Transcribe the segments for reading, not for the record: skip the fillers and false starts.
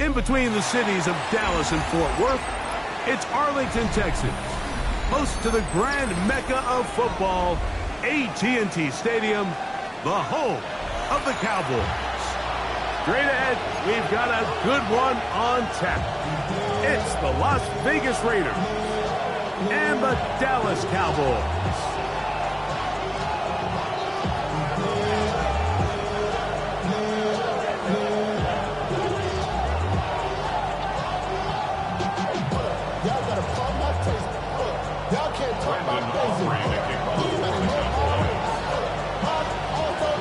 In between the cities of Dallas and Fort Worth, it's Arlington, Texas, host to the grand mecca of football, AT&T Stadium, the home of the Cowboys. Straight ahead, we've got a good one on tap. It's the Las Vegas Raiders and the Dallas Cowboys.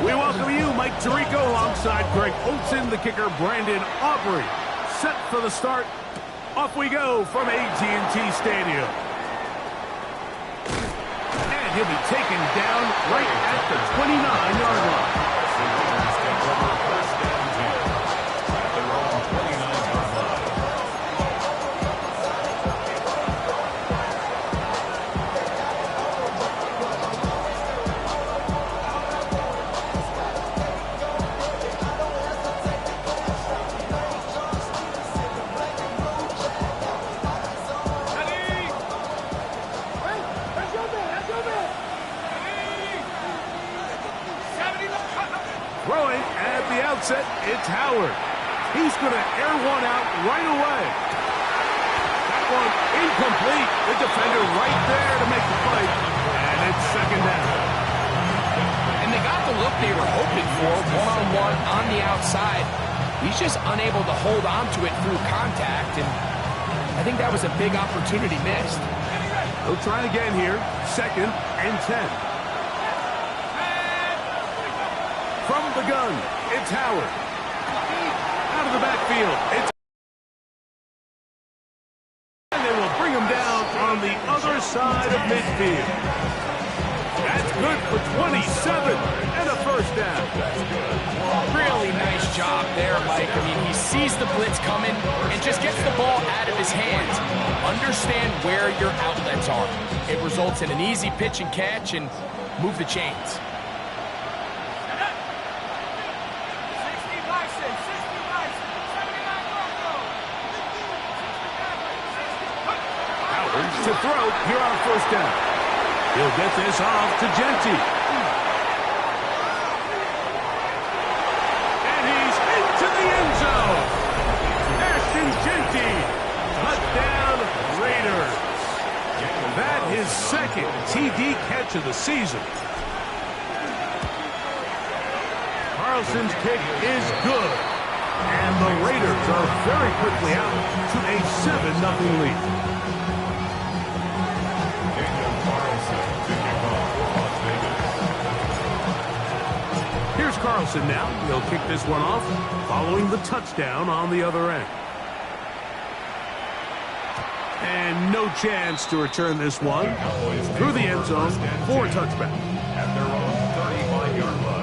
We welcome you, Mike Tirico, alongside Greg Olsen, the kicker, Brandon Aubrey. Set for the start. Off we go from AT&T Stadium. And he'll be taken down right at the 29-yard line. Throwing at the outset, it's Howard. He's going to air one out right away. That one incomplete. The defender right there to make the play. And it's second down. And they got the look they were hoping for, one-on-one on the outside. He's just unable to hold on to it through contact, and I think that was a big opportunity missed. They'll try again here. Second and 10. From the gun, it's Howard. Out of the backfield, it's... And they will bring him down on the other side of midfield. That's good for 27 and a first down. Really nice job there, Mike. I mean, he sees the blitz coming and just gets the ball out of his hands. Understand where your outlets are. It results in an easy pitch and catch and move the chains. To throw here on first down. He'll get this off to Genty. And he's into the end zone. Ashton Genty. Touchdown Raiders. That is second TD catch of the season. Carlson's kick is good. And the Raiders are very quickly out to a 7-0 lead. Here's Carlson now. He'll kick this one off, following the touchdown on the other end. And no chance to return this one through the end zone for a touchback. At their own 35-yard line.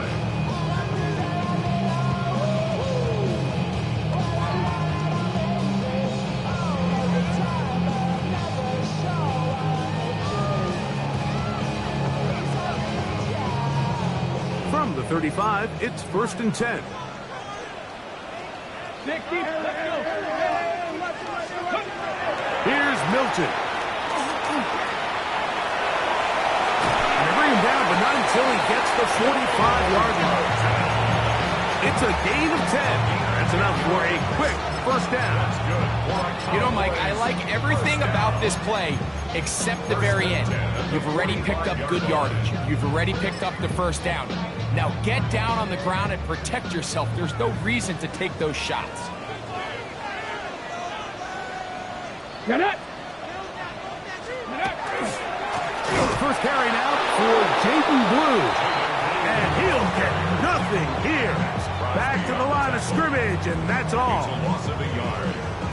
From the 35, it's first and 10. Here's Milton. And they bring him down, but not until he gets the 45-yard line. It's a gain of 10. That's enough for a quick first down. You know, Mike, I like everything about this play except the very end. You've already picked up good yardage. You've already picked up the first down. Now get down on the ground and protect yourself. There's no reason to take those shots. Got it. First carry now for Jaden Blue. And he'll get nothing here. Back to the line of scrimmage, and that's all.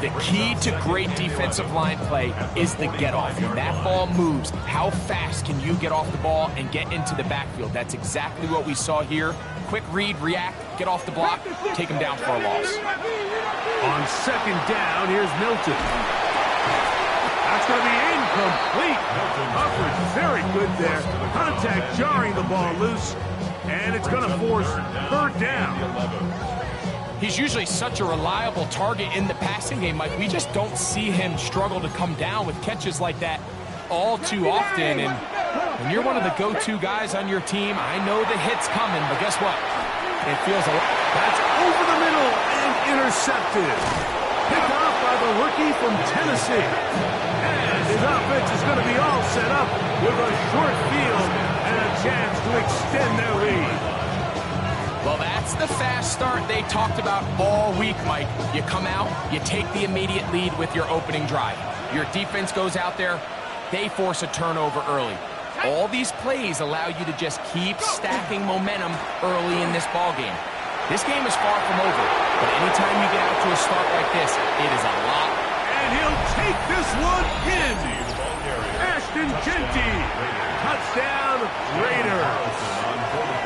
The key to great defensive line play is the get-off. When that ball moves, how fast can you get off the ball and get into the backfield? That's exactly what we saw here. Quick read, react, get off the block, take him down for a loss. On second down, here's Milton. That's going to be incomplete. Coverage very good there. Contact jarring the ball loose, and it's going to force third down. He's usually such a reliable target in the passing game, Mike. We just don't see him struggle to come down with catches like that all too often. And when you're one of the go-to guys on your team, I know the hit's coming, but guess what? It feels a lot. That's over the middle and intercepted. Picked off by the rookie from Tennessee. And his offense is going to be all set up with a short field and a chance to extend their lead. Well, that's the fast start they talked about all week, Mike. You come out, you take the immediate lead with your opening drive. Your defense goes out there, they force a turnover early. All these plays allow you to just keep stacking momentum early in this ball game. This game is far from over, but anytime you get out to a start like this, it is a lot. And he'll take this one in. Ashton Genty, touchdown Raiders.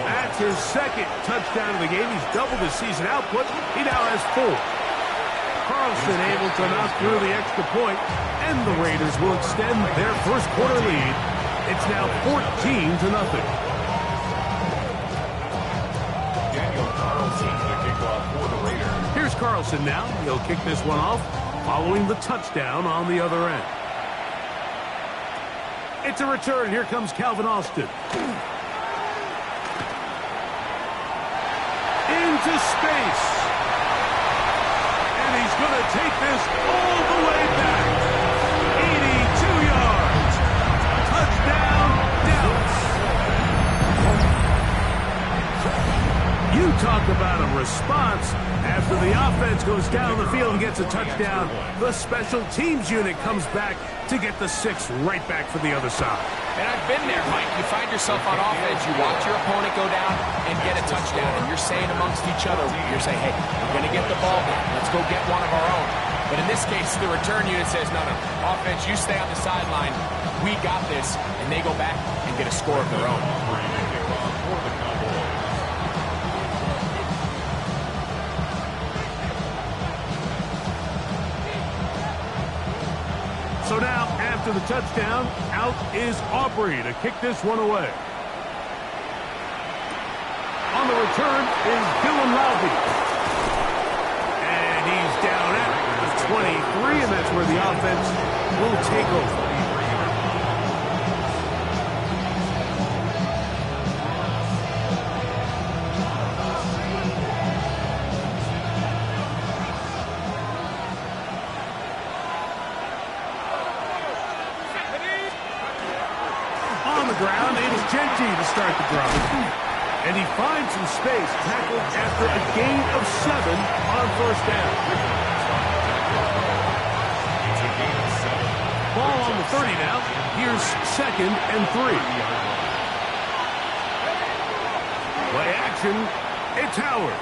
That's his second touchdown of the game. He's doubled his season output. He now has 4. Carlson able to knock through the extra point, and the Raiders will extend their first quarter lead. It's now 14-0. Daniel Carlson, the kickoff for the Raiders. Here's Carlson now. He'll kick this one off, following the touchdown on the other end. It's a return. Here comes Calvin Austin. Into space. And he's going to take this all the way back. 82 yards. Touchdown, Dallas. You talk about a response. After the offense goes down the field and gets a touchdown, the special teams unit comes back to get the 6 right back for the other side. And I've been there, Mike. You find yourself on offense, you watch your opponent go down and get a touchdown, and you're saying amongst each other, you're saying, hey, we're going to get the ball back. Let's go get one of our own. But in this case, the return unit says, no, offense, you stay on the sideline. We got this. And they go back and get a score of their own. So now, after the touchdown, out is Aubrey to kick this one away. On the return is Dylan Lowby. And he's down at the 23, and that's where the offense will take over. Ground, it's Genty to start the drive. And he finds some space, tackled after a gain of 7 on first down. Ball on the 30 now. Here's 2nd and 3. Play action. It's Howard.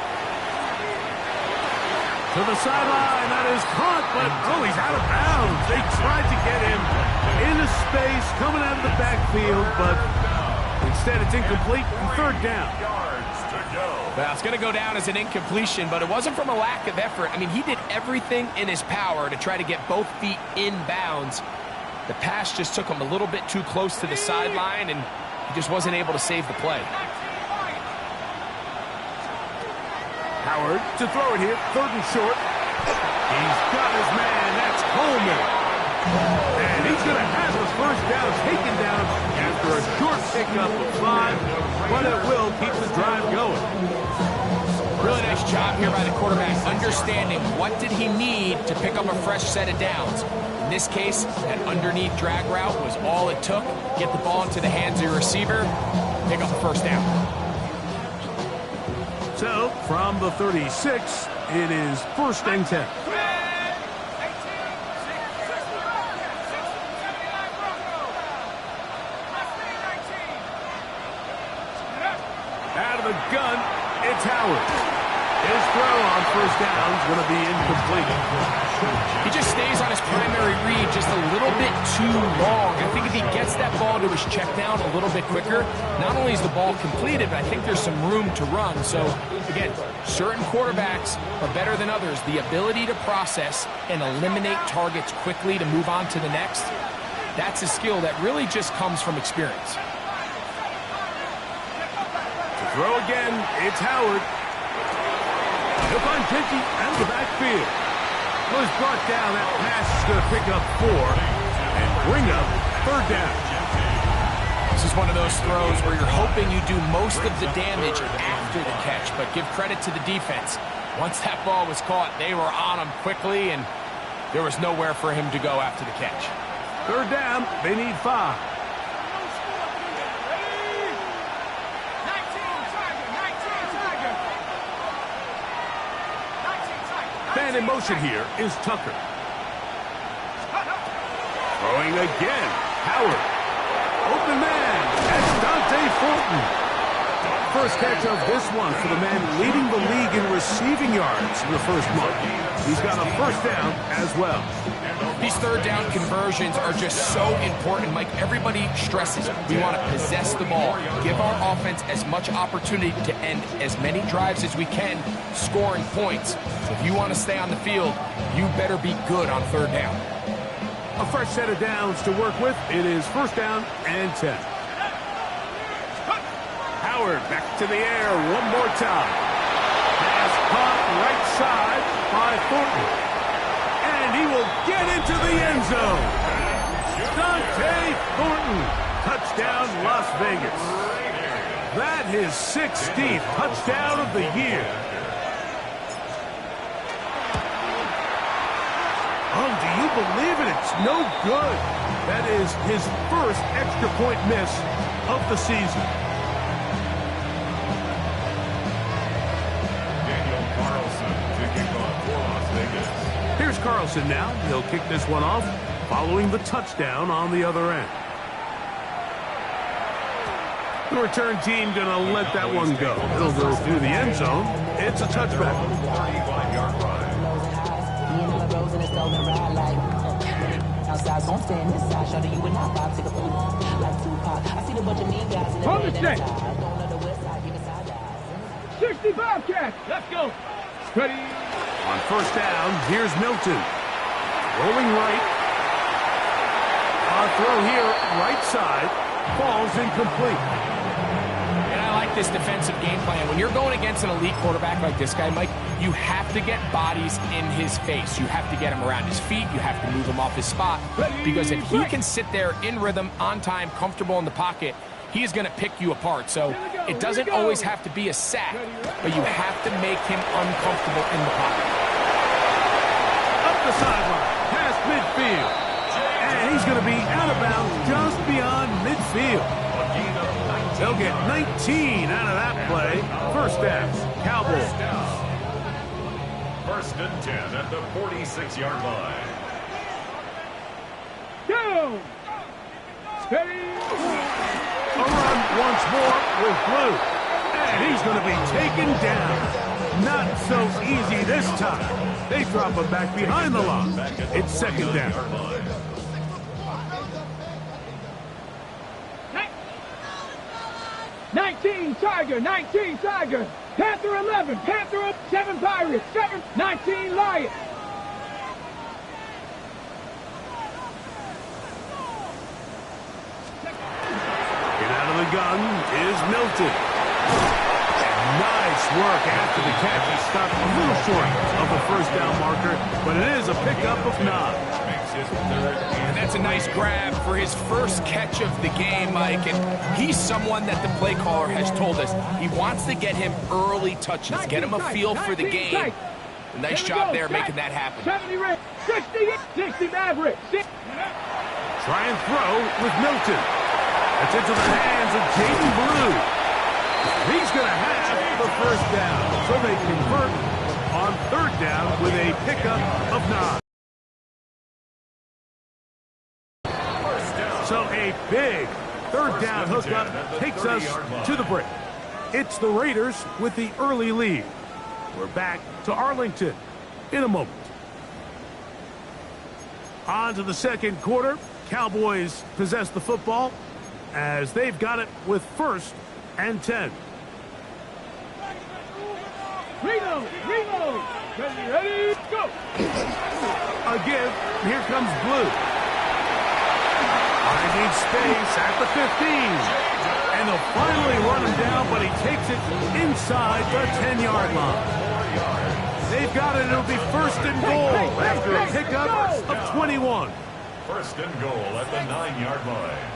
To the sideline. That is caught, but he's out of bounds. They tried to get him into space, coming out of the backfield, but instead it's incomplete and 3rd down. Well, it's going to go down as an incompletion, but it wasn't from a lack of effort. I mean, he did everything in his power to try to get both feet in bounds. The pass just took him a little bit too close to the sideline, and he just wasn't able to save the play. Howard to throw it here, 3rd and short. He's got his man, that's Coleman. And he's going to have his first down taken down after a short pickup of 5, but it will keep the drive going. Really nice job here by the quarterback, understanding what did he need to pick up a fresh set of downs. In this case, that underneath drag route was all it took. Get the ball into the hands of your receiver, pick up the first down. So, from the 36, it is 1st and 10. Out of the gun, it's Howard. His throw on first down is going to be incomplete. He just stays on his primary read just a little bit too long. I think if he gets that ball to his check down a little bit quicker, not only is the ball completed, but I think there's some room to run. So, again, certain quarterbacks are better than others. The ability to process and eliminate targets quickly to move on to the next, that's a skill that really just comes from experience. Throw again, it's Howard. He'll find Genty out of the backfield. Was brought down. That pass is going to pick up 4 and bring up third down. This is one of those throws where you're hoping you do most of the damage after the catch, but give credit to the defense. Once that ball was caught, they were on him quickly, and there was nowhere for him to go after the catch. Third down, they need 5. Man in motion here is Tucker. Throwing again, Howard. Open man, that's Dante Fulton. First catch of this one for the man leading the league in receiving yards in the first month. He's got a first down as well. These third down conversions are just so important, Mike. Everybody stresses it. We want to possess the ball, give our offense as much opportunity to end as many drives as we can, scoring points. So if you want to stay on the field, you better be good on third down. A fresh set of downs to work with. It is first down and 10. Howard back to the air one more time. Pass caught right side by Thornton. And he will get into the end zone. Dante Thornton. Touchdown, Las Vegas. That is 16th touchdown of the year. Oh, do you believe it? It's no good. That is his first extra point miss of the season. Here's Carlson now. He'll kick this one off following the touchdown on the other end. The return team going to let that one go. It'll go through the end zone. It's a touchback. On the set. 65 catch. Let's go. Ready. On first down, here's Milton. Rolling right. A throw here, right side. Falls incomplete. And I like this defensive game plan. When you're going against an elite quarterback like this guy, Mike, you have to get bodies in his face. You have to get him around his feet. You have to move him off his spot. Because if he can sit there in rhythm, on time, comfortable in the pocket, he is going to pick you apart. So it doesn't always have to be a sack, but you have to make him uncomfortable in the pocket. Up the sideline, past midfield. And he's going to be out of bounds just beyond midfield. They'll get 19 out of that play. First down, Cowboys. First and 10 at the 46-yard line. Go. Steady. A run once more with Blue. And he's going to be taken down. Not so easy this time. They drop him back behind the line. It's second down. 19 Tiger, 19 Tiger. Panther 11, Panther 7 Pirates, 7, 19 Lions. Out of the gun is Milton. Nice work after the catch. He stopped a little short of the first down marker, but it is a pickup of 9. And that's a nice grab for his first catch of the game, Mike. And he's someone that the play caller has told us he wants to get him early touches, get him a feel for the game. A nice job there making that happen. 70 Red, 60 Maverick. Try and throw with Milton. It's into the hands of Jaden Blue. He's going to have the first down. So they convert on third down with a pickup of 9. So a big third down hookup takes us to the break. It's the Raiders with the early lead. We're back to Arlington in a moment. On to the second quarter. Cowboys possess the football as they've got it with first and 10. Reload, ready, go. A give. Here comes Blue. Finding space at the 15. And they'll finally run him down, but he takes it inside the 10-yard line. yards. They've got it. It'll be first and goal after a pickup of 21. First and goal at the 9-yard line.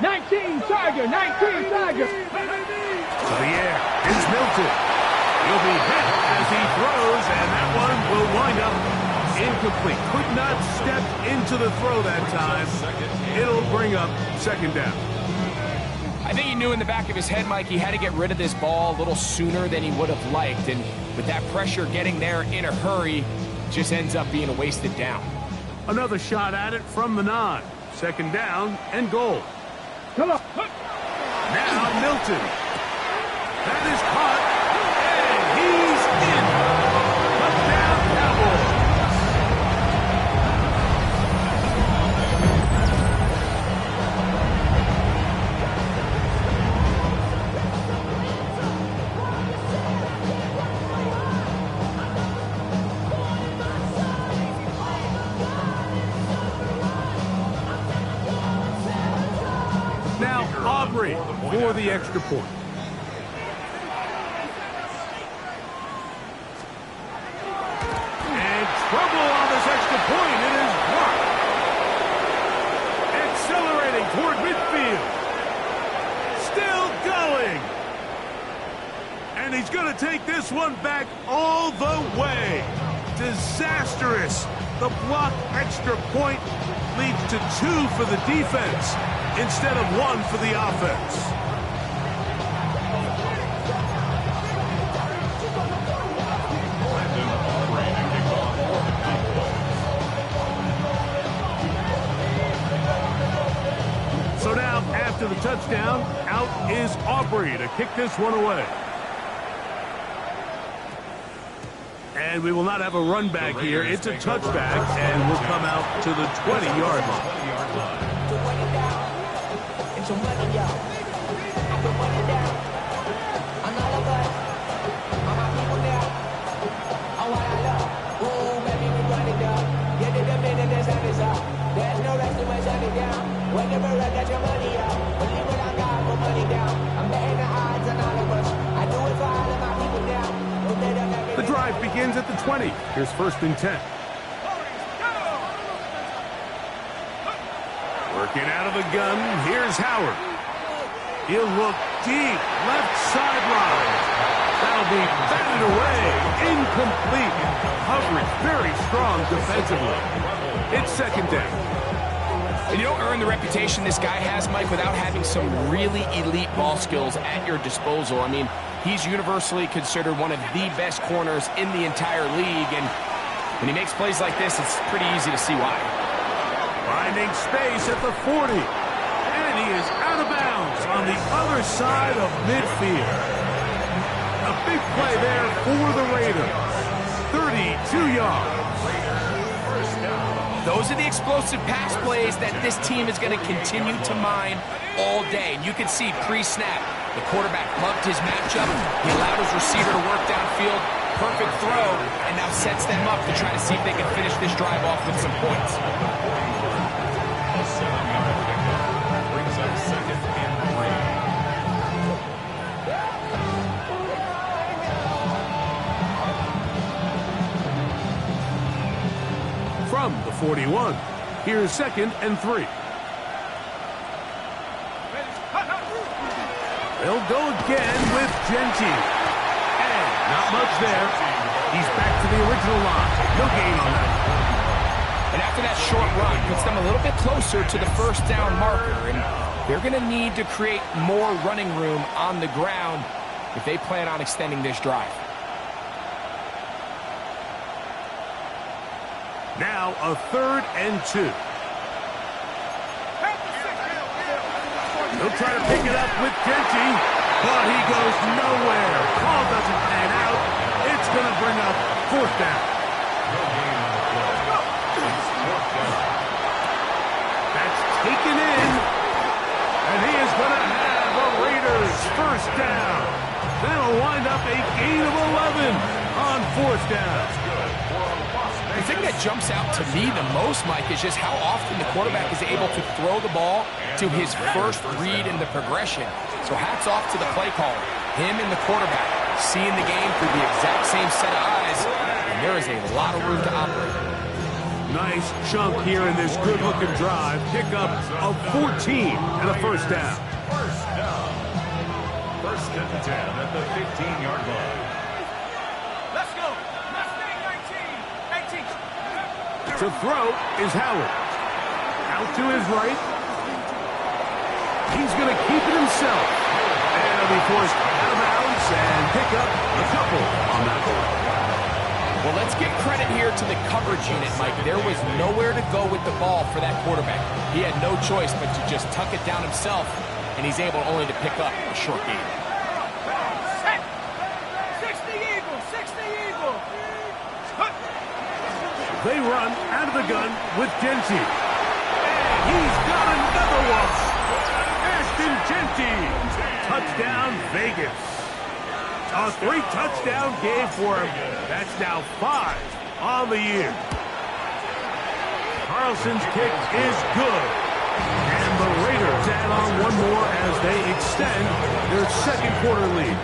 19 Tiger, 19 Tiger. To the air. It's Milton. He'll be hit as he throws, and that one will wind up incomplete. Could not step into the throw that time. It'll bring up second down. I think he knew in the back of his head, Mike, he had to get rid of this ball a little sooner than he would have liked. And with that pressure getting there in a hurry, just ends up being a wasted down. Another shot at it from the 9. Second down and goal. Come on. Now Milton. That is caught. And he's in. Touchdown Cowboys. Now Aubrey for the extra point. And trouble on this extra point. It is blocked. Accelerating toward midfield. Still going. And he's going to take this one back all the way. Disastrous. The blocked extra point leads to 2 for the defense instead of 1 for the offense. So now, after the touchdown, out is Aubrey to kick this one away. And we will not have a run back here. It's a touchback, and we'll come out to the 20-yard line. The drive begins at the 20. Here's first and 10. Working out of the gun, here's Howard. He'll look deep, left sideline. That'll be batted away, incomplete. Coverage very strong defensively. It's second down. And you don't earn the reputation this guy has, Mike, without having some really elite ball skills at your disposal. I mean, he's universally considered one of the best corners in the entire league, and when he makes plays like this, it's pretty easy to see why. Finding space at the 40, and he is out of bounds on the other side of midfield. A big play there for the Raiders. 32 yards. Those are the explosive pass plays that this team is going to continue to mine all day. And you can see pre-snap, the quarterback loved his matchup. He allowed his receiver to work downfield. Perfect throw, and now sets them up to try to see if they can finish this drive off with some points. A 7-yard pickup brings up second and 3. From the 41, here's second and 3. They'll go again with Genty. And not much there. He's back to the original line. No gain on that. And after that short run, puts them a little bit closer to the first down marker. And they're going to need to create more running room on the ground if they plan on extending this drive. Now a 3rd and 2. He'll try to pick it up with Genty, but he goes nowhere. Call doesn't pan out. It's going to bring up 4th down. That's taken in, and he is going to have a Raiders first down. That'll wind up a gain of 11 on 4th down. The thing that jumps out to me the most, Mike, is just how often the quarterback is able to throw the ball to his first read in the progression. So hats off to the play caller. Him and the quarterback seeing the game through the exact same set of eyes, and there is a lot of room to operate. Nice chunk here in this good-looking drive. Pickup of 14 and a first down. First down. First and 10 at the 15-yard line. Let's go. Mustang 19. 18. To throw is Howard. Out to his right. He's going to keep it himself. And he'll be forced out of bounds and pick up a couple on that one. Well, let's give credit here to the coverage unit, Mike. There was nowhere to go with the ball for that quarterback. He had no choice but to just tuck it down himself, and he's able only to pick up a short gain. 60 Eagles. They run out of the gun with Genty. And he's got another one. Ashton Genty. Touchdown, Vegas. A 3-touchdown game for him. That's now 5 on the year. Carlson's kick is good. And the Raiders add on one more as they extend their second quarter lead.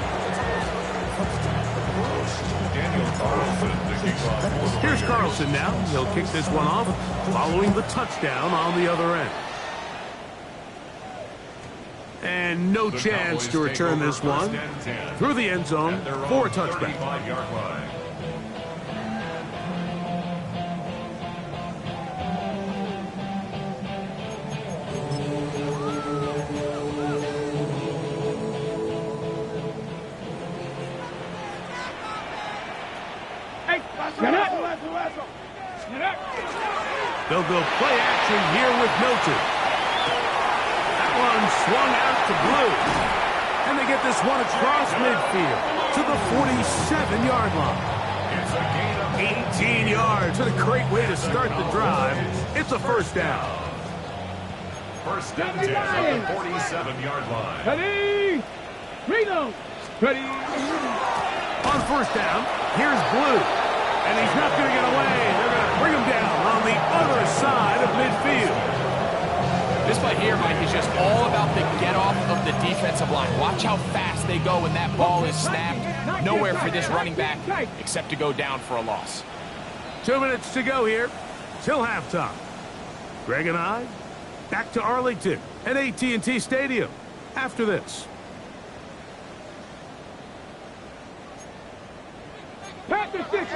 Here's Carlson now. He'll kick this one off following the touchdown on the other end. And no chance to return this one through the end zone for a touchback. They'll go play action here with Milton. That one swung out to Blue. And they get this one across midfield to the 47-yard line. 18 yards. What a great way to start the drive. It's a first down. First and 10 at the 47-yard line. Ready. Reload. Ready. On first down, here's Blue. And he's not going to get away. They're going to bring him down on the other side of midfield. This play here, Mike, is just all about the get-off of the defensive line. Watch how fast they go when that ball is snapped. Nowhere for this running back except to go down for a loss. 2 minutes to go here till halftime. Greg and I back to Arlington at AT&T Stadium after this. Past the 60.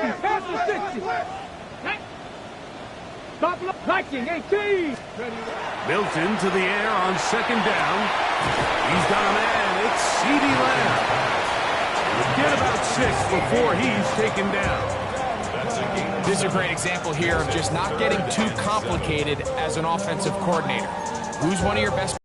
Buffalo Viking 18. Milton to the air on second down. He's got a man. It's CeeDee Lamb. Get about 6 before he's taken down. This is a great example here of just not getting too complicated as an offensive coordinator. Who's one of your best?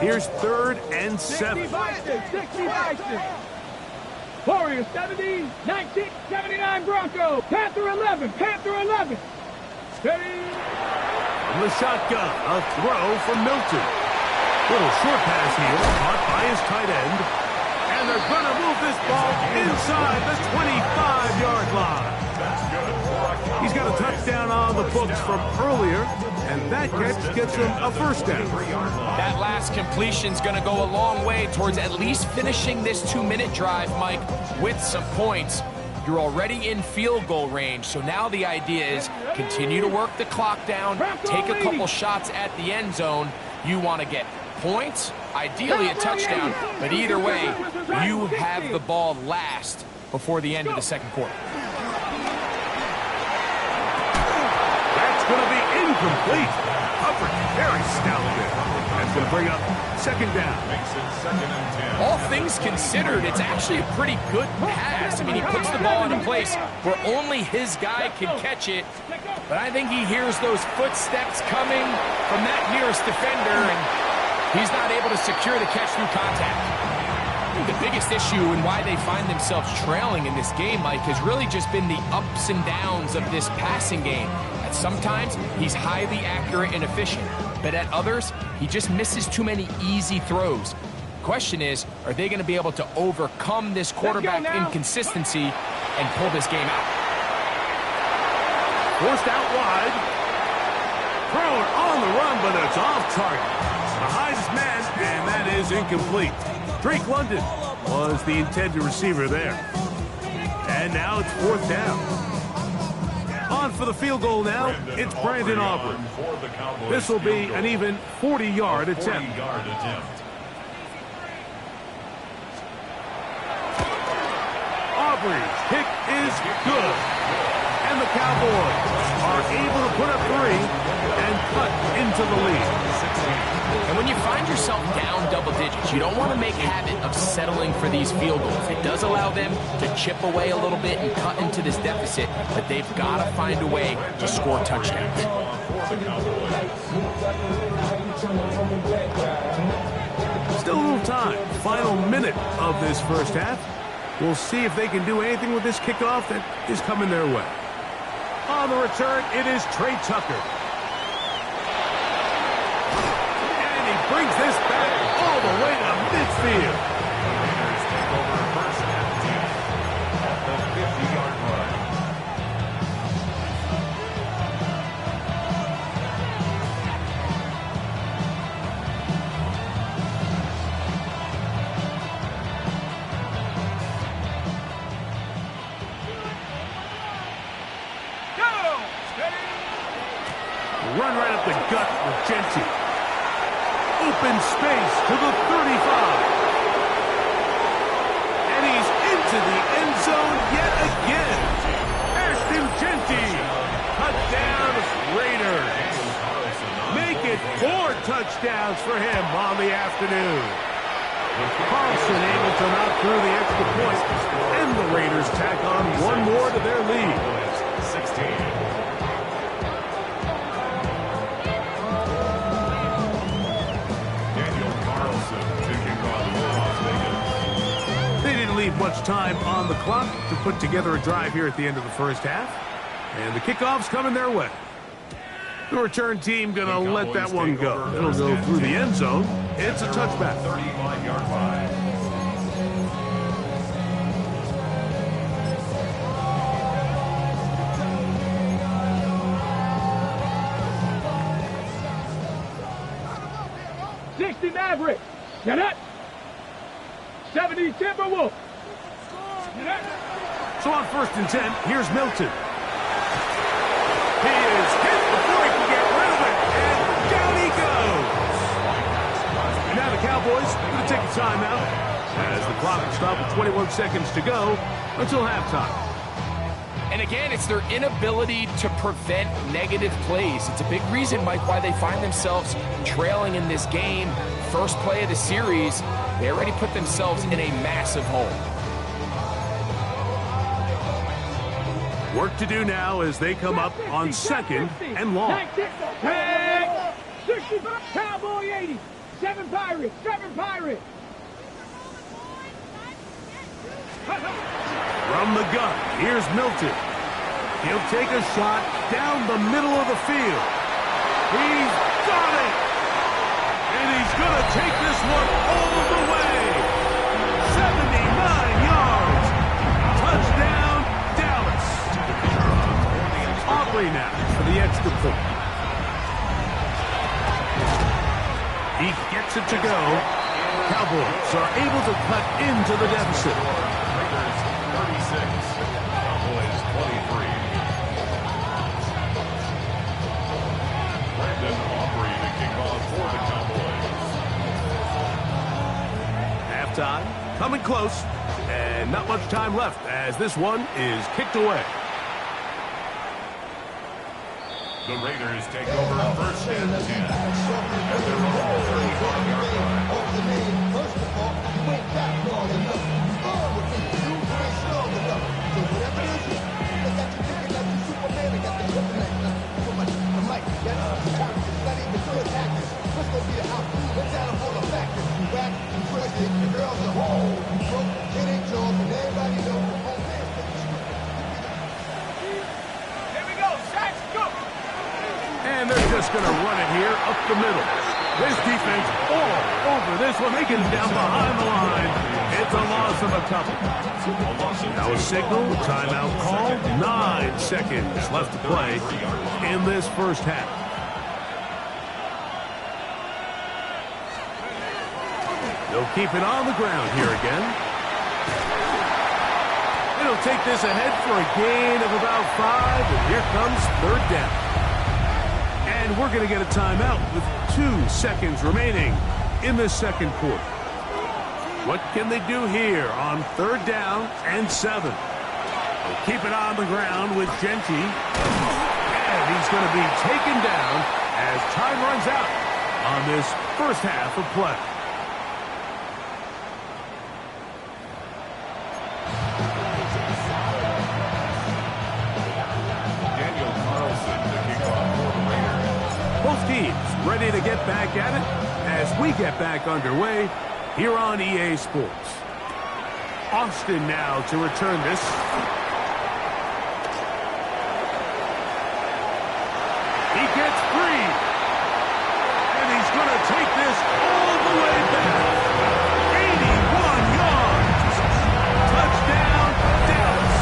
Here's 3rd and 7. 60 Bison. Warriors 70, 1979 Broncos. Panther 11. Steady. From the shotgun, a throw from Milton. Little short pass here, caught by his tight end. And they're going to move this ball inside the 25-yard line. He's got a touchdown on the books from earlier, and that catch gets him a first down. That last completion's going to go a long way towards at least finishing this 2-minute drive, Mike, with some points. You're already in field goal range, so now the idea is continue to work the clock down, take a couple shots at the end zone. You want to get points, ideally a touchdown, but either way, you have the ball last before the end of the second quarter. That's going to be incomplete. Hubbard very stout there. That's going to bring up second down. Makes it 2nd and 10. All things considered, it's actually a pretty good pass. I mean, he puts the ball in a place where only his guy can catch it, but I think he hears those footsteps coming from that nearest defender, and he's not able to secure the catch through contact. I think the biggest issue and why they find themselves trailing in this game, Mike, has really just been the ups and downs of this passing game. At sometimes, he's highly accurate and efficient, but at others, he just misses too many easy throws. Question is, are they going to be able to overcome this quarterback inconsistency and pull this game out? Forced out wide. Thrown on the run, but it's off target. Behind his man, and that is incomplete. Drake London was the intended receiver there. And now it's 4th down. On for the field goal now, it's Brandon Aubrey. This will be an even 40-yard attempt. Aubrey's kick is good. And the Cowboys are able to put up 3 and cut into the lead. And when you find yourself down double digits, you don't want to make habit of settling for these field goals. It does allow them to chip away a little bit and cut into this deficit, but they've got to find a way to score touchdowns. Still a little time. Final minute of this first half. We'll see if they can do anything with this kickoff that is coming their way. On the return, it is Trey Tucker. And he brings this back all the way to midfield. Raiders take over first and 10 at the 50-yard line. Run right up the gut with Genty. Open space to the 35. And he's into the end zone yet again. Ashton Genty. Touchdown Raiders. Make it 4 touchdowns for him on the afternoon. Carlson able to knock through the extra point. And the Raiders tack on 1 more to their lead. 16. They didn't leave much time on the clock to put together a drive here at the end of the first half. And the kickoff's coming their way. The return team going to let that one go. It'll go through the end zone. It's a touchback. 35-yard line. Maverick. Get it. 70 Timberwolves. So on 1st and 10, here's Milton. He is hit before he can get rid of it, and down he goes. And now the Cowboys going to take a timeout as the clock will stop with 21 seconds to go until halftime. And again, it's their inability to prevent negative plays. It's a big reason, Mike, why they find themselves trailing in this game. First play of the series, they already put themselves in a massive hole. Work to do now as they come up on 2nd and long. 65, Cowboy 80, 7 Pirates, 7 Pirates. From the gun, here's Milton. He'll take a shot down the middle of the field. He's got it! And he's going to take this one all the way. 79 yards. Touchdown, Dallas. Aubrey now for the extra point. He gets it to go. Cowboys are able to cut into the deficit. Raiders 36, Cowboys 23. Brandon Aubrey, the kickoff for the Cowboys. Halftime coming close, and not much time left as this one is kicked away. The Raiders take over 1st and 10 at their own 35-yard line. First of all, you ain't got long enough. You ain't strong enough. So whatever it is, they got you thinking that you Superman and got the kryptonite. So much the mic, that's not even good actors. What's gonna be the outcome? Let's add up all the factors. You rap, you twisted, the girls are whole. Broke, it ain't yours, and everybody knows. Here we go, Sacks, go. And they're just going to run it here up the middle. This defense all over this one. They get down behind the line. It's a loss of a couple. Now a signal, timeout called. 9 seconds left to play in this first half. They'll keep it on the ground here again. It'll take this ahead for a gain of about 5, and here comes third down. And we're going to get a timeout with 2 seconds remaining in the second quarter. What can they do here on third down and 7? They'll keep it on the ground with Genty. And he's going to be taken down as time runs out on this first half of play. Both teams ready to get back at it as we get back underway here on EA Sports. Austin now to return this. He gets free. And he's going to take this all the way back. 81 yards. Touchdown, Dallas.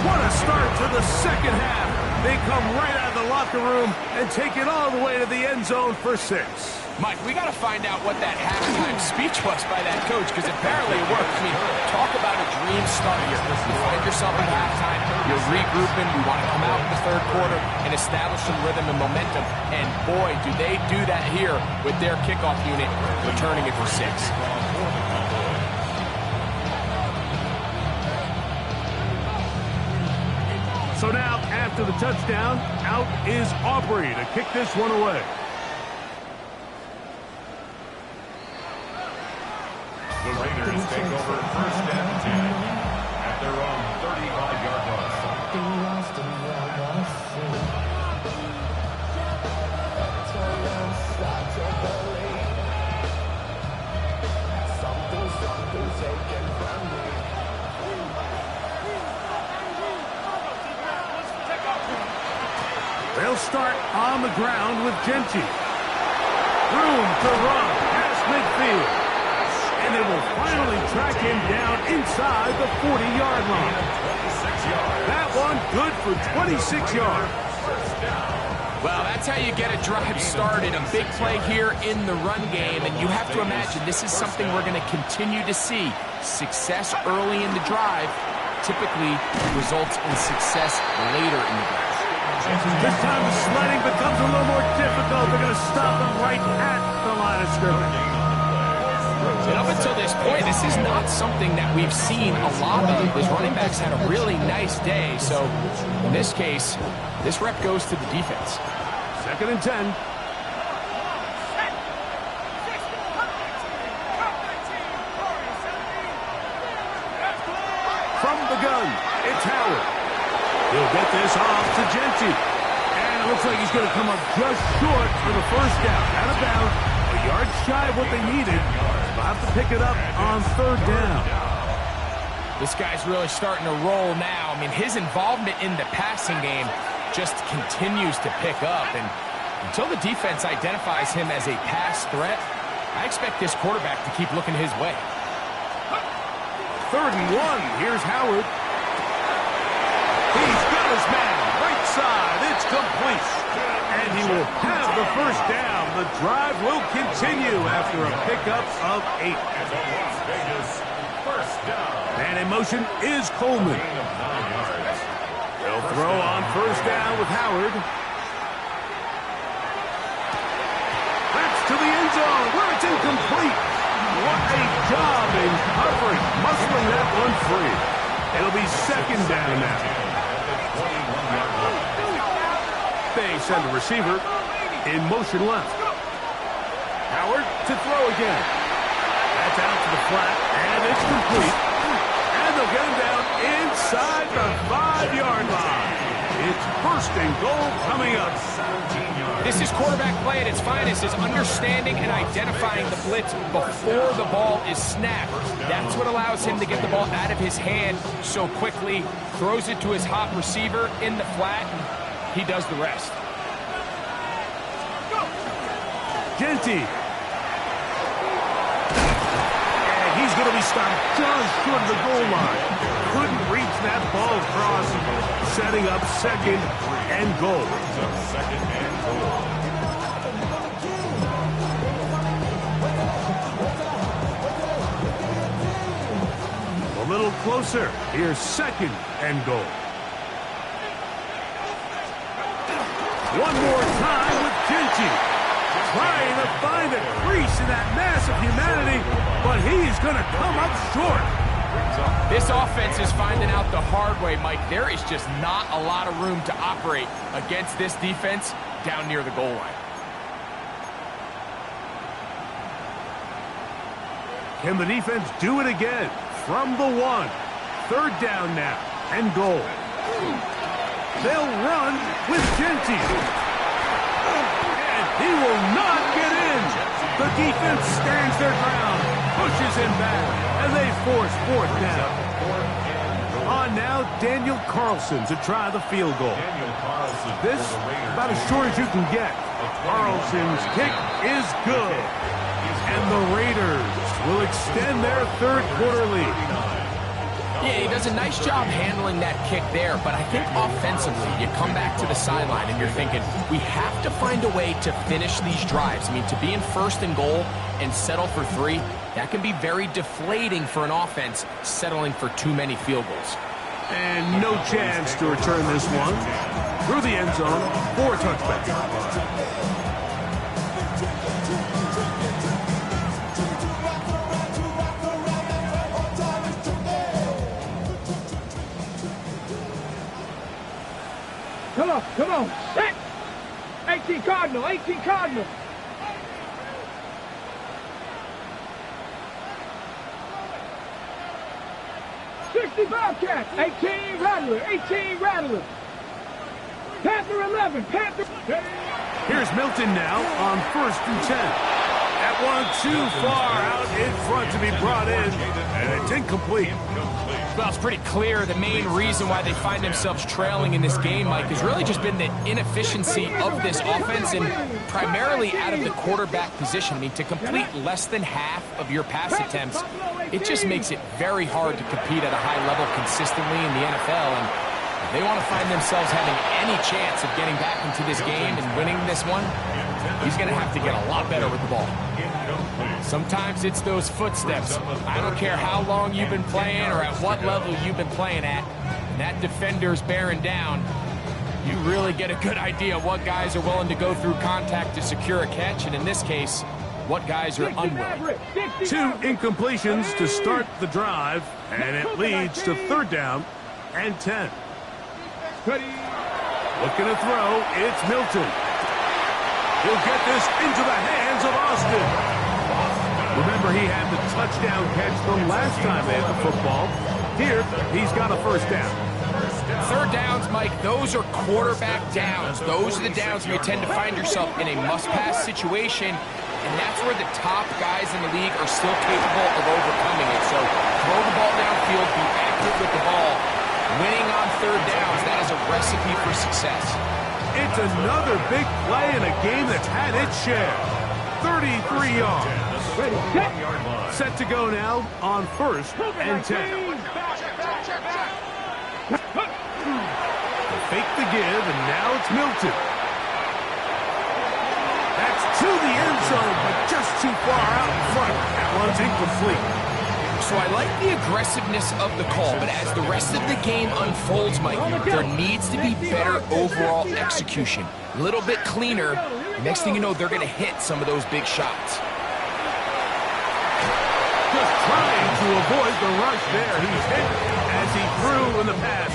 What a start to the second half. They come right out of the locker room and take it all the way to the end zone for 6. Mike, we got to find out what that halftime speech was by that coach, because apparently it worked. I mean, talk about a dream start here. You find yourself at halftime, you're regrouping, you want to come out in the third quarter and establish some rhythm and momentum. And boy, do they do that here with their kickoff unit, returning it for 6. So now, after the touchdown, out is Aubrey to kick this one away. The Raiders take over first and 10 at their own 35-yard line. They'll start on the ground with Genty. Room to run past midfield. And they will finally track him down inside the 40-yard line. That one good for 26 yards. Well, that's how you get a drive started. A big play here in the run game, and you have to imagine this is something we're going to continue to see. Success early in the drive typically results in success later in the drive. This time the sledding becomes a little more difficult. They're going to stop him right at the line of scrimmage. And up until this point, this is not something that we've seen a lot of. His running backs had a really nice day. So in this case, this rep goes to the defense. 2nd and 10. From the gun, it's Howard. He'll get this off to Genty. And it looks like he's going to come up just short for the first down. Out of bounds, a yard shy of what they needed. They'll have to pick it up on third down. This guy's really starting to roll now. I mean, his involvement in the passing game just continues to pick up. And until the defense identifies him as a pass threat, I expect this quarterback to keep looking his way. 3rd and 1. Here's Howard. He's got his man right side. It's complete. And he will have the first down. The drive will continue after a pickup of 8. And in motion is Coleman. They'll throw on first down with Howard. That's to the end zone where it's incomplete. What a job in covering, muscling that one free. It'll be 2nd down now. They send the receiver in motion left. Howard to throw again. That's out to the flat, and it's complete. And they'll get him down inside the 5-yard line. It's 1st and goal coming up. This is quarterback play at its finest, is understanding and identifying the blitz before the ball is snapped. That's what allows him to get the ball out of his hand so quickly, throws it to his hot receiver in the flat, and he does the rest. Genty. And he's going to be stopped just short of the goal line. Couldn't reach that ball across, setting up 2nd and goal. A little closer. Here's second and goal. One more time with Genty. Trying to find a crease in that mass of humanity, but he's going to come up short. This offense is finding out the hard way, Mike. There is just not a lot of room to operate against this defense down near the goal line. Can the defense do it again? From the 1. Third down now, and goal. They'll run with Genty. And he will not get in. The defense stands their ground, pushes him back, and they force fourth down. On now, Daniel Carlson to try the field goal. This, about as short as you can get. Carlson's kick is good. And the Raiders will extend their third quarter lead. Yeah, he does a nice job handling that kick there, but I think offensively, you come back to the sideline and you're thinking, we have to find a way to finish these drives. I mean, to be in first and goal and settle for 3, that can be very deflating for an offense settling for too many field goals. And no chance to return this one. Through the end zone for a touchback. Come on, set! 18 Cardinal, 18 Cardinal. Bobcat, 18 Rattler, 18 Rattler. Panther 11, Panther. Here's Milton now on 1st and 10. That one too far out in front to be brought in, and it's incomplete. Well, it's pretty clear the main reason why they find themselves trailing in this game, Mike, has really just been the inefficiency of this offense and primarily out of the quarterback position. I mean, to complete less than half of your pass attempts, it just makes it very hard to compete at a high level consistently in the NFL. And if they want to find themselves having any chance of getting back into this game and winning this one, he's going to have to get a lot better with the ball. Sometimes it's those footsteps. I don't care how long you've been playing or at what level you've been playing at. And that defender's bearing down. You really get a good idea of what guys are willing to go through contact to secure a catch, and in this case, what guys are unwilling. 2 incompletions to start the drive, and it leads to 3rd down and 10. Looking to throw, it's Milton. He'll get this into the hands of Austin. Remember, he had the touchdown catch the last time they had the football. Here, he's got a 1st down. 3rd downs, Mike, those are quarterback downs. Those are the downs where you tend to find yourself in a must-pass situation, and that's where the top guys in the league are still capable of overcoming it. So throw the ball downfield, be accurate with the ball. Winning on 3rd downs, that is a recipe for success. It's another big play in a game that's had its share. 33 yards. Set to go now on 1st and 10. They fake the give, and now it's Milton. That's to the end zone, but just too far out in front. That one's incomplete. So I like the aggressiveness of the call, but as the rest of the game unfolds, Mike, there needs to be better overall execution. A little bit cleaner. Next thing you know, they're going to hit some of those big shots. Just trying to avoid the rush there. He's hit as he threw, and the pass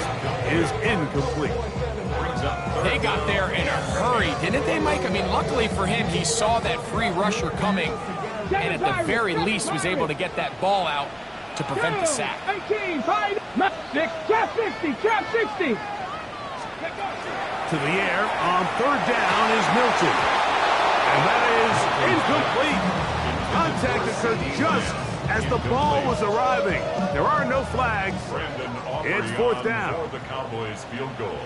is incomplete. They got there in a hurry, didn't they, Mike? I mean, luckily for him, he saw that free rusher coming, and at the very least was able to get that ball out to prevent the sack. 18, 5, 6, trap 60, trap 60. To the air on 3rd down is Milton. And that is incomplete. Contact occurred just as the ball was arriving. There are no flags. It's 4th down. For the Cowboys field goal.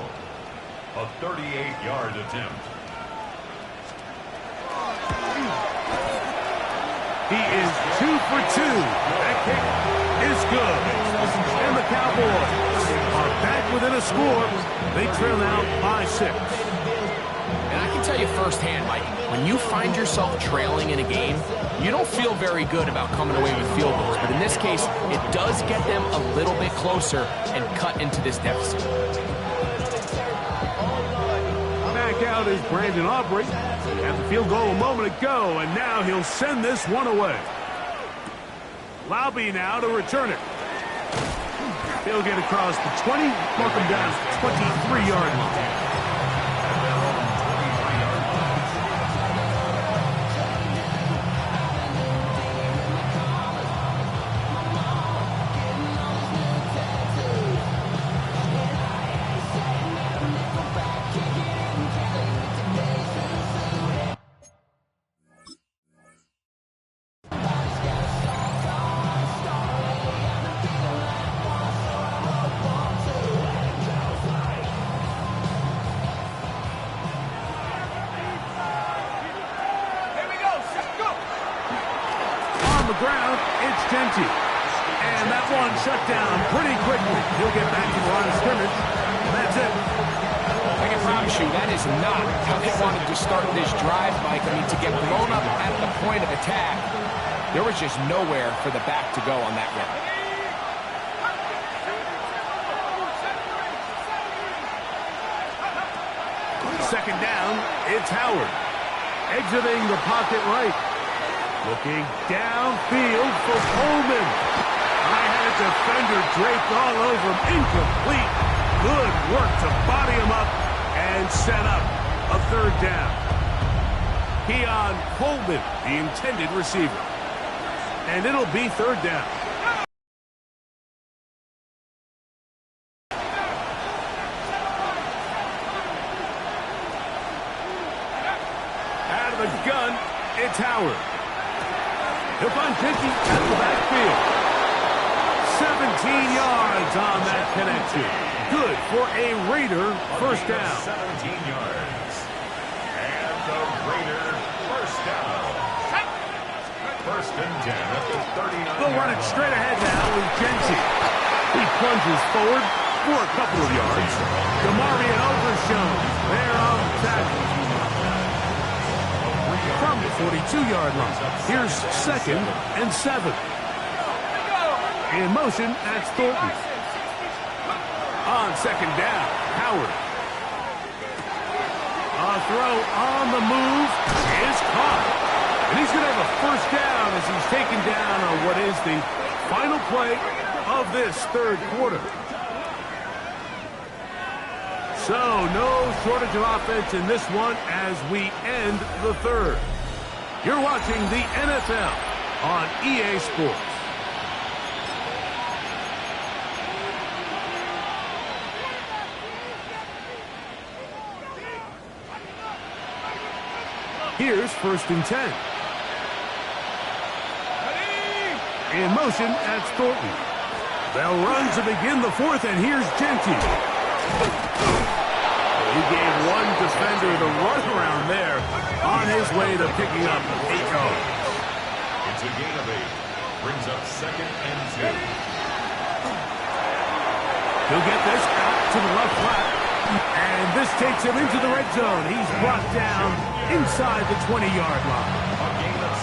A 38-yard attempt. He is 2 for 2. That kick is good. And the Cowboys are back within a score. They trail now by 6. And I can tell tell you firsthand, Mike, when you find yourself trailing in a game, you don't feel very good about coming away with field goals. But in this case, it does get them a little bit closer and cut into this deficit. Back out is Brandon Aubrey. Had the field goal a moment ago, and now he'll send this one away. Laube now to return it. He'll get across the 20, mark him down to the 23-yard line. Ground, it's Genty. And that one shut down pretty quickly. He'll get back to the line of scrimmage. That's it. I can promise you, that is not how they wanted to start this drive, Mike. I mean, to get blown up at the point of attack, there was just nowhere for the back to go on that run. Second down, it's Howard. Exiting the pocket right. Looking downfield for Coleman. I had a defender draped all over him. Incomplete. Good work to body him up and set up a third down. Keon Coleman, the intended receiver. And it'll be third down. Out of the gun, it's Howard. He'll find Genty at the backfield. 17 yards on that connection. Good for a Raider first down. 17 yards. And the Raider first down. First and 10 at the 39. They'll run it straight ahead now with Genty. He plunges forward for a couple of yards. Demarion Overshown there on the tackle. From the 42-yard line. Here's second and 7. In motion, that's Thornton. On second down, Howard. A throw on the move is caught. And he's going to have a first down as he's taken down on what is the final play of this third quarter. So, no shortage of offense in this one as we end the third. You're watching the NFL on EA Sports. Here's first and 10. In motion, that's Thornton. They'll run to begin the fourth, and here's Genty. He gave one defender the runaround there on his way to picking up 8 yards. It's a gain of 8. Brings up second and 2. He'll get this out to the left flat. And this takes him into the red zone. He's brought down inside the 20-yard line. A gain of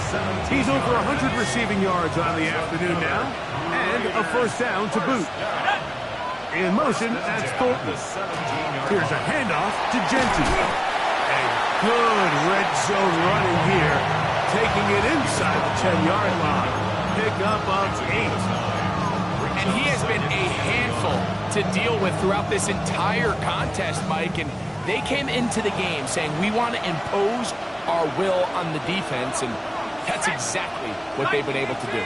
17. He's over 100 receiving yards on the afternoon now. And a first down to boot. In motion, that's Thornton. Here's a handoff to Genty. And good red zone running here. Taking it inside the 10-yard line. Pick up of 8. And he has been a handful to deal with throughout this entire contest, Mike. And they came into the game saying, we want to impose our will on the defense. And that's exactly what they've been able to do.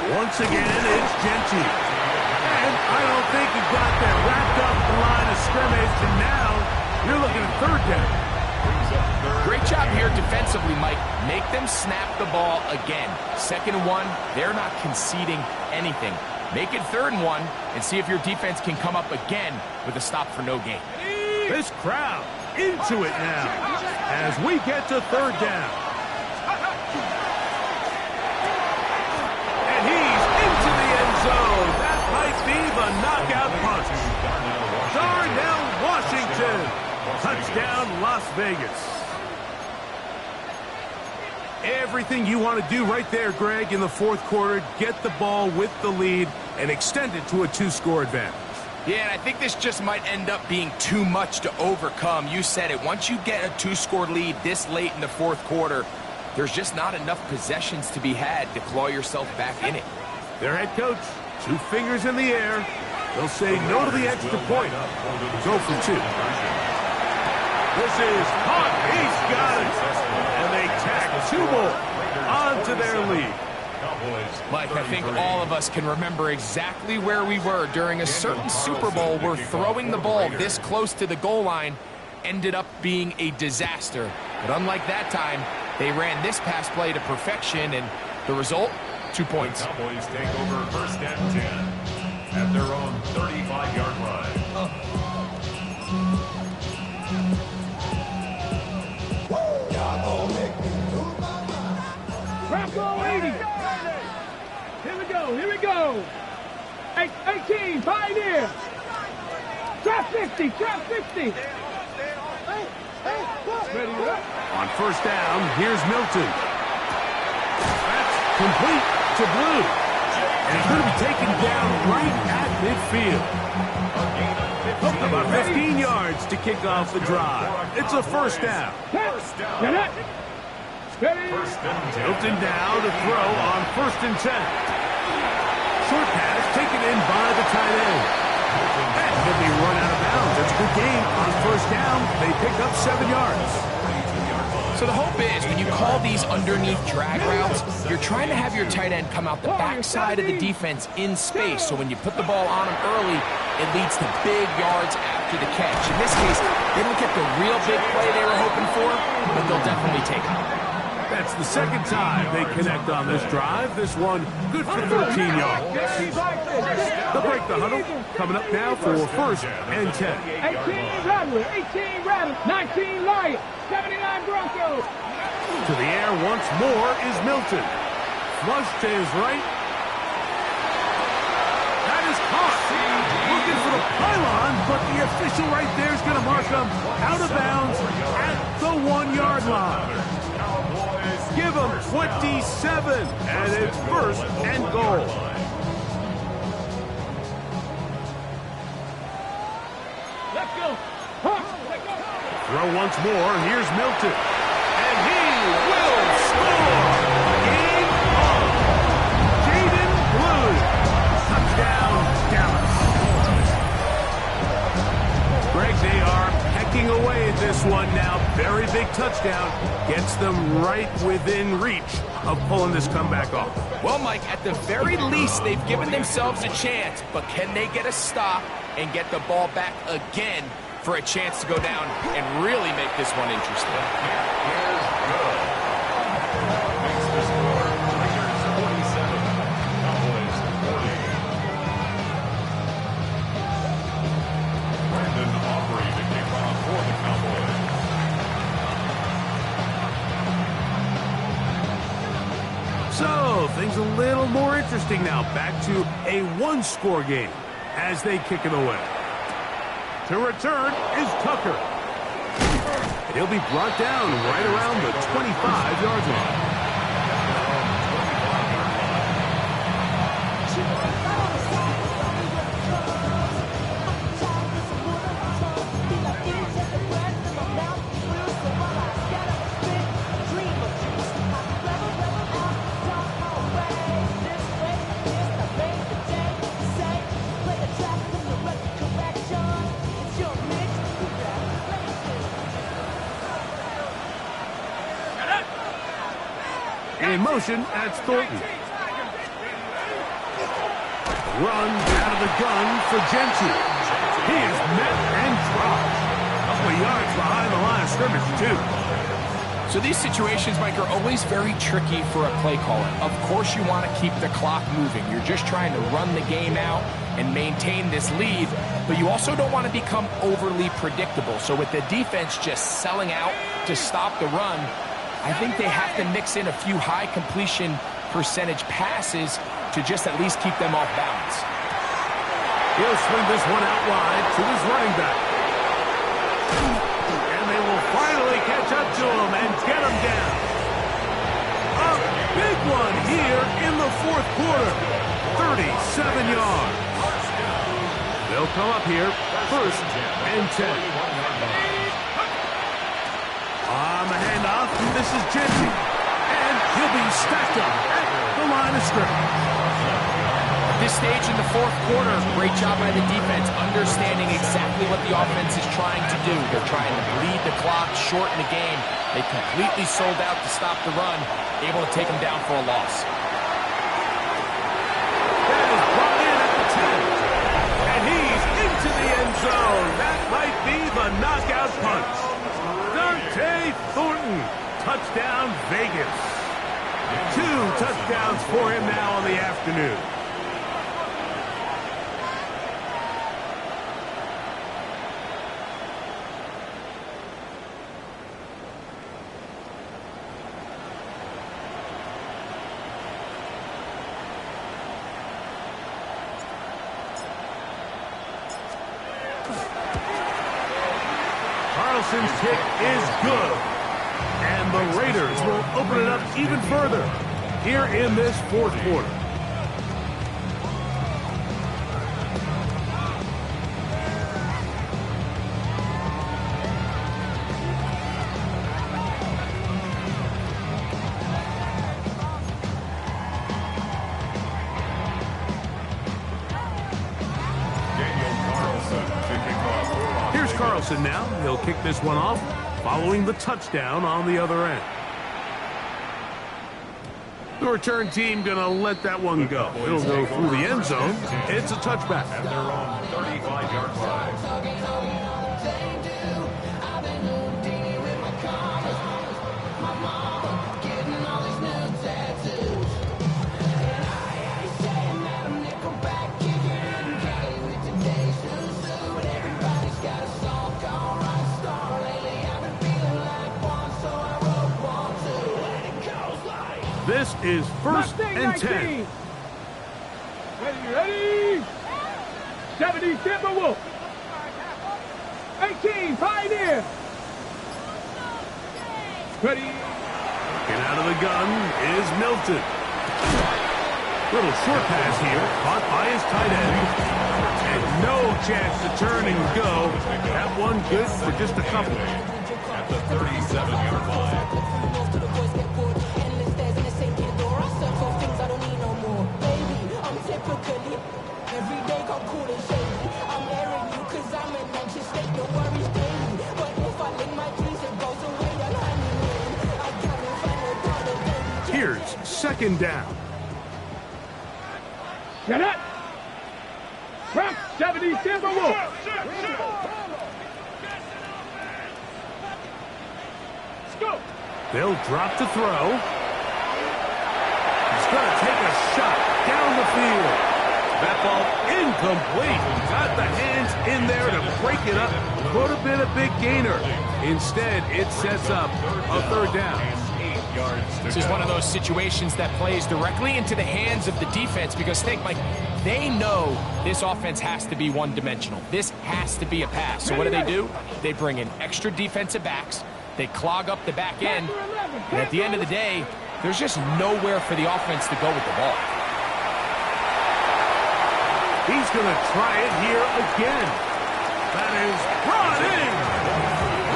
Once again, it's Genty. And I don't think he got that wrapped up the line of scrimmage, and now you're looking at third down. Great job here defensively, Mike. Make them snap the ball again. Second and 1, they're not conceding anything. Make it third and 1, and see if your defense can come up again with a stop for no gain. This crowd into it now as we get to third down. That might be the knockout punch. Darnell Touchdown, Las Vegas. Everything you want to do right there, Greg, in the fourth quarter, get the ball with the lead and extend it to a 2-score advantage. Yeah, and I think this just might end up being too much to overcome. You said it. Once you get a 2-score lead this late in the fourth quarter, there's just not enough possessions to be had to claw yourself back in it. Their head coach, 2 fingers in the air. They'll say no to the extra point. Go for 2. This is hot. He's got it. And they tack 2 more onto their lead. Mike, I think all of us can remember exactly where we were during a certain Super Bowl where throwing the ball this close to the goal line ended up being a disaster. But unlike that time, they ran this pass play to perfection, and the result, 2 points. The Cowboys take over 1st and 10 at their own 35-yard line. Bronco 80. Here we go. 18, Pioneer. Trap 50, trap 50. On 1st down, here's Milton. That's complete to Blue. And he's going to be taken down right at midfield. About 15 yards to kick off the drive. It's a 1st down. Milton down to throw on 1st and 10. Short pass taken in by the tight end. And he'll be run out of bounds. It's a good game. On 1st down, they pick up 7 yards. So the hope is when you call these underneath drag routes, you're trying to have your tight end come out the backside of the defense in space. So when you put the ball on him early, it leads to big yards after the catch. In this case, they don't get the real big play they were hoping for, but they'll definitely take it. That's the 2nd time they connect on this drive. This one good for 13 yards. They'll break the huddle. Coming up now for 1st and 10. 18 Rattler, 18 Rattler, 19 Lion, 79 Broncos. To the air once more is Milton. Flush to his right. That is caught. Looking for the pylon, but the official right there is going to mark him out of bounds at the 1-yard line. Give him 27, and it's 1st and goal. Let's go. Throw once more. Here's Milton. And he will score. Game on. Jaden Blue. Touchdown, Dallas. Greg, they are pecking away at this one now. Very big touchdown. Gets them right within reach of pulling this comeback off. Well, Mike, at the very least, they've given themselves a chance, but can they get a stop and get the ball back again for a chance to go down and really make this one interesting? Makes the score Raiders 47, Cowboys 40. Brandon Aubrey to kick off for the Cowboys. So, things a little more interesting now. Back to a 1-score game as they kick it away. To return is Tucker. He'll be brought down right around the 25-yard line. In motion, that's Thornton. Run out of the gun for Jensen. He is met and dropped. A couple of yards behind the line of scrimmage, too. So these situations, Mike, are always very tricky for a play caller. Of course you want to keep the clock moving. You're just trying to run the game out and maintain this lead, but you also don't want to become overly predictable. So with the defense just selling out to stop the run, I think they have to mix in a few high completion percentage passes to just at least keep them off balance. He'll swing this one out wide to his running back. catch up to him and get him down. A big one here in the fourth quarter. 37 yards. They'll come up here, 1st and 10. On the handoff, this is Jesse. And he'll be stacked up at the line of scrimmage. At this stage in the fourth quarter, great job by the defense, understanding exactly what the offense is trying to do. They're trying to bleed the clock, shorten the game. They completely sold out to stop the run, able to take them down for a loss. That is brought in at the 10. And he's into the end zone. That might be the knockout punch. Dante Thornton, touchdown Vegas. 2 touchdowns for him now on the afternoon. Carlson's kick is good. And the Raiders will open it up even further here in this fourth quarter. Here's Carlson now. He'll kick this one off, following the touchdown on the other end. The return team going to let that one go. It'll go through the end zone. It's a touchback. At their own 35-yard line. This is 1st and 10. Ready? 70, Timberwolf. 18, Pioneer. Ready? Get out of the gun is Milton. Little short pass here, caught by his tight end. And no chance to turn and go. That one good for just a couple. At the 37-yard line. Here's 2nd down. Get it. From 70, Timberwolf. Go. They'll drop to throw. He's going to take a shot down the field. That ball incomplete. Got the hands in there to break it up. Could have been a big gainer. Instead, it sets up a 3rd down. This is one of those situations that plays directly into the hands of the defense because think, like, they know this offense has to be one-dimensional. This has to be a pass. So what do? They bring in extra defensive backs. They clog up the back end. And at the end of the day, there's just nowhere for the offense to go with the ball. He's going to try it here again. That is brought in.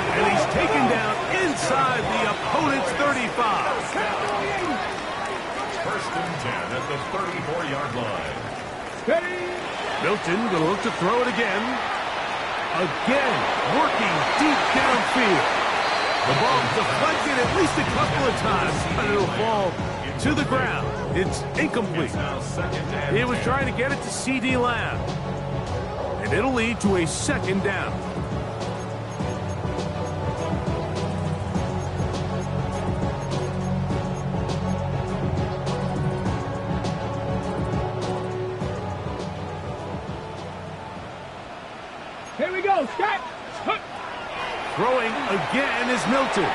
And he's taken down inside the opponent's 35. 1st and 10 at the 34-yard line. Milton going to look to throw it again. Again, working deep downfield. The ball deflected at least a couple of times, but it'll fall to the ground. It's incomplete. He was trying to get it to C.D. Lamb. And it'll lead to a 2nd down. Here we go, Scott. Throwing again is Milton.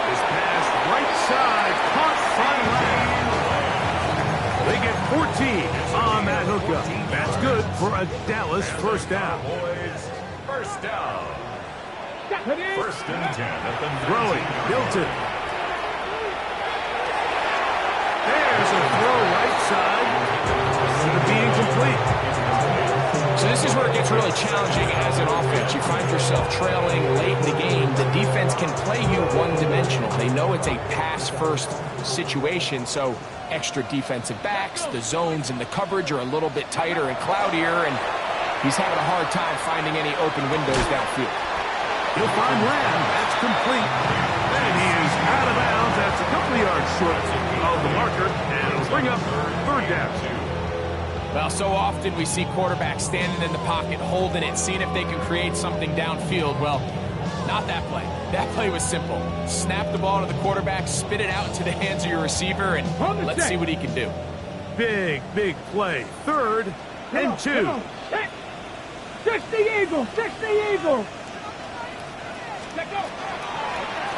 This pass right side caught by Lamb. They get 14 on that hookup. That's good for a Dallas 1st down. Cowboys, 1st down. First and 10 at the 19. Throwing, Hilton. There's a throw right side. Should be incomplete. So this is where it gets really challenging as an offense. You find yourself trailing late in the game. The defense can play you one-dimensional. They know it's a pass-first situation, so extra defensive backs, the zones and the coverage are a little bit tighter and cloudier, and he's having a hard time finding any open windows downfield. He'll find Lamb. That's complete. And he is out of bounds. That's a couple of yards short of the marker, and it'll bring up third down. Well, so often we see quarterbacks standing in the pocket, holding it, seeing if they can create something downfield. Well, not that play. That play was simple. Snap the ball to the quarterback, spit it out into the hands of your receiver, and let's see what he can do. Big play. Third and 2. 60 Eagles! 60 Eagles!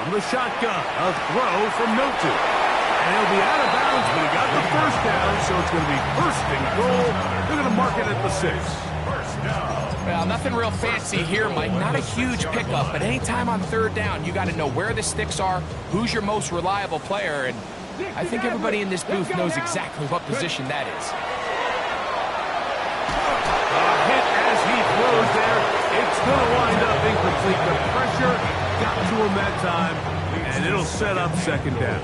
From the shotgun, a throw from Milton. And he'll be out of bounds, but he got the first down, so it's going to be first and goal. They're going to mark it at the 6. First down. Well, nothing real fancy here, Mike. Not a huge pickup, but anytime on third down, you got to know where the sticks are, who's your most reliable player, and I think everybody in this booth knows exactly what position that is. A hit as he throws there. It's going to wind up incomplete. The pressure got to him that time, and it'll set up second down.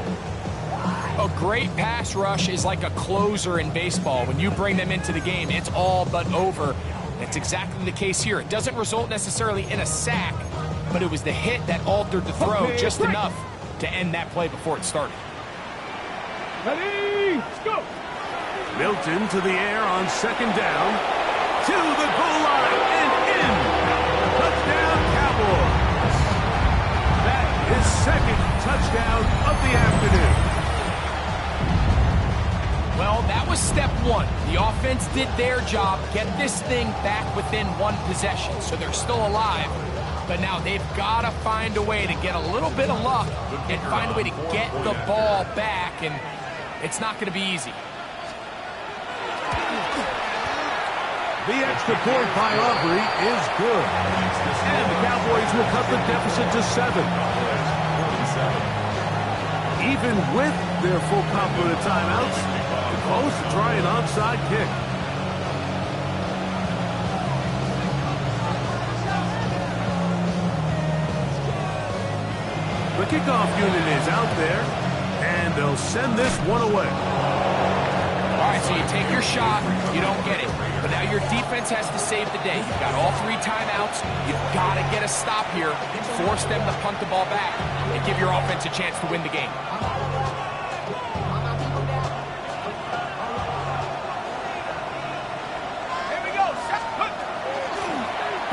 A great pass rush is like a closer in baseball. When you bring them into the game, it's all but over. That's exactly the case here. It doesn't result necessarily in a sack, but it was the hit that altered the throw just enough to end that play before it started. Ready, let's go! Milton to the air on second down. To the goal line and in. Touchdown, Cowboys. That is second touchdown of the afternoon. Well, that was step one. The offense did their job, get this thing back within one possession, so they're still alive. But now they've got to find a way to get a little bit of luck and find a way to get the ball back, and it's not going to be easy. The extra point by Aubrey is good. And the Cowboys will cut the deficit to 7. Even with their full complement of timeouts, the Colts to try an onside kick. The kickoff unit is out there, and they'll send this one away. All right, so you take your shot, you don't get it. But now your defense has to save the day. You've got all 3 timeouts. You've got to get a stop here, force them to punt the ball back, and give your offense a chance to win the game. Here we go.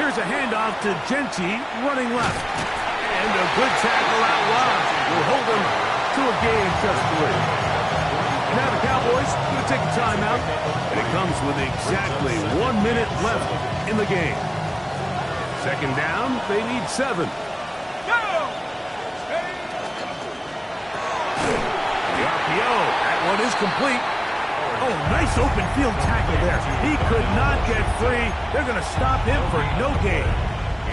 Here's a handoff to Genty, running left. And a good tackle out wide will hold him to a gain just 3. Now the Cowboys going to take a timeout, and it comes with exactly 1 minute left in the game. Second down, they need 7. The RPO, that one is complete. Oh, nice open field tackle there. He could not get free. They're going to stop him for no gain.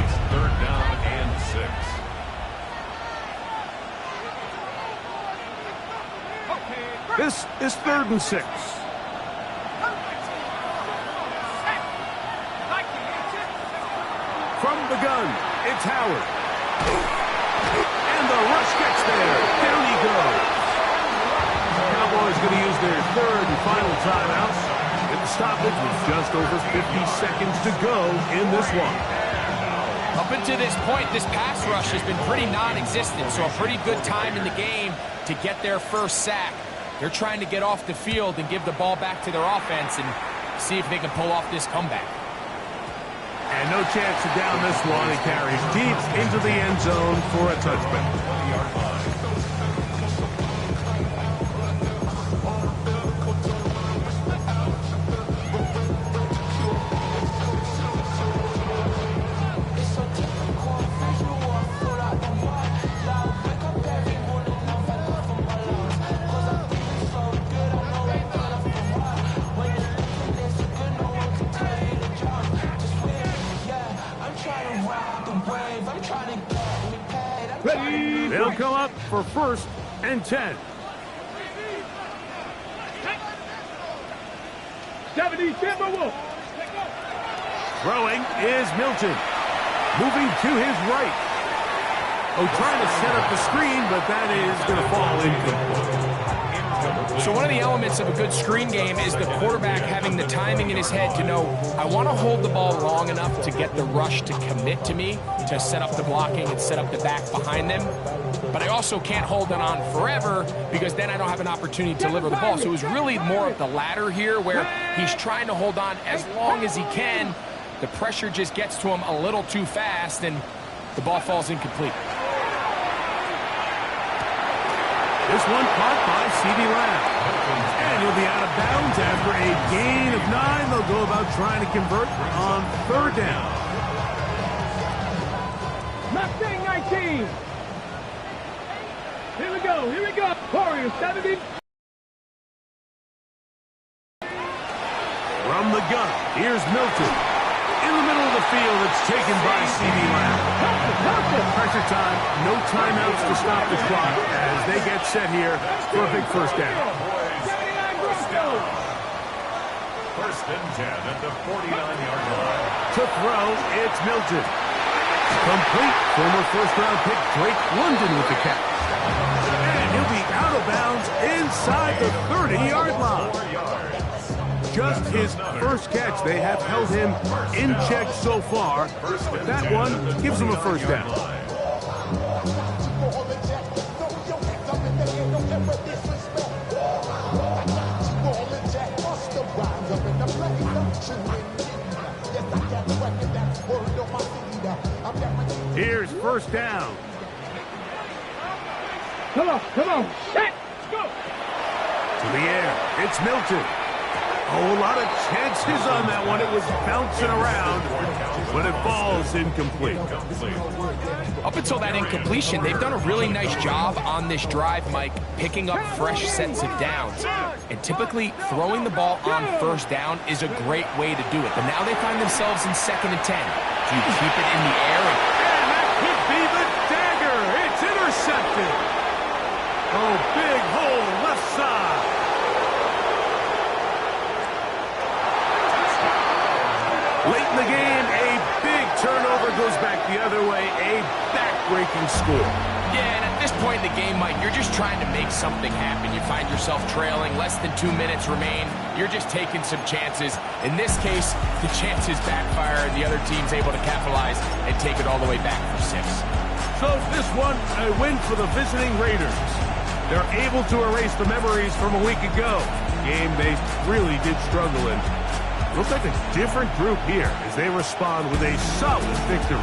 It's third down and 6. This is 3rd and 6. From the gun, it's Howard. And the rush gets there. Down he goes. The Cowboys going to use their 3rd and final timeout. And the stoppage with just over 50 seconds to go in this one. Up until this point, this pass rush has been pretty non-existent, so a pretty good time in the game to get their first sack. They're trying to get off the field and give the ball back to their offense and see if they can pull off this comeback. And no chance to down this one. He carries deep into the end zone for a touchback. 20-yard line. I'm trying to They'll come up for 1st and 10. 70 Timberwolves. Throwing is Milton. Moving to his right. Oh, trying to set up the screen, but that is going to fall incomplete. So one of the elements of a good screen game is the quarterback having the timing in his head to know, I want to hold the ball long enough to get the rush to commit to me, to set up the blocking and set up the back behind them. But I also can't hold it on forever because then I don't have an opportunity to deliver the ball. So it was really more of the latter here where he's trying to hold on as long as he can. The pressure just gets to him a little too fast and the ball falls incomplete. This one caught by C.D. Lamb. And he'll be out of bounds after a gain of 9. They'll go about trying to convert on 3rd down. Mustang 19. Here we go. Here we go. Warriors 70. From the gun, here's Milton. In the middle of the field, it's taken by C.D. Lamb. Pressure time, no timeouts to stop the clock as they get set here for a big 1st down. 1st and 10 at the 49-yard line. To throw, it's Milton. Complete. Former 1st-round pick Drake London with the catch. And he'll be out of bounds inside the 30-yard line. Just his 1st catch. They have held him in check so far. But that one gives him a 1st down. Here's 1st down. Come on. Set. Go. To the air. It's Milton. Oh, a lot of chances on that one. It was bouncing around, but it falls incomplete. Up until that incompletion, they've done a really nice job on this drive, Mike, picking up fresh sets of downs. And typically, throwing the ball on 1st down is a great way to do it. But now they find themselves in 2nd and 10. Do you keep it in the air? And that could be the dagger. It's intercepted. Oh, big hole left side. Late in the game, a big turnover goes back the other way, a back-breaking score. Yeah, and at this point in the game, Mike, you're just trying to make something happen. You find yourself trailing, less than 2 minutes remain. You're just taking some chances. In this case, the chances backfire, and the other team's able to capitalize and take it all the way back for 6. So this one, a win for the visiting Raiders. They're able to erase the memories from a week ago. Game they really did struggle in. Looks like a different group here as they respond with a solid victory.